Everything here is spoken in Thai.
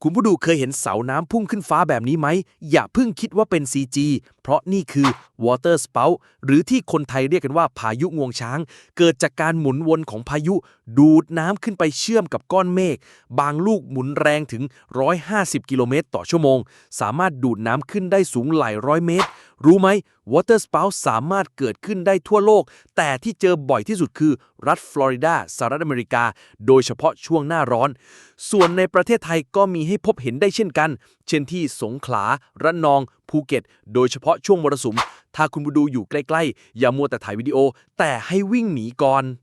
คุณผู้ดูเคยเห็นเสาน้ำพุ่งขึ้นฟ้าแบบนี้ไหม อย่าเพิ่งคิดว่าเป็น CG เพราะนี่คือ Water Spout หรือที่คนไทยเรียกกันว่าพายุงวงช้าง เกิดจากการหมุนวนของพายุ ดูดน้ำขึ้นไปเชื่อมกับก้อนเมฆ บางลูกหมุนแรงถึง 150 กิโลเมตรต่อชั่วโมง สามารถดูดน้ำขึ้นได้สูงหลายร้อยเมตร รู้ไหม Water Spout สามารถเกิดขึ้นได้ทั่วโลก แต่ที่เจอบ่อยที่สุดคือ รัฐฟลอริดา สหรัฐอเมริกา โดยเฉพาะช่วงหน้าร้อน ส่วนในประเทศไทยก็มีให้พบเห็นได้เช่นกัน เช่นที่สงขลา ระนอง ภูเก็ต โดยเฉพาะช่วงมรสุม ถ้าคุณผู้ดูอยู่ใกล้ๆ อย่ามัวแต่ถ่ายวิดีโอ แต่ให้วิ่งหนีก่อน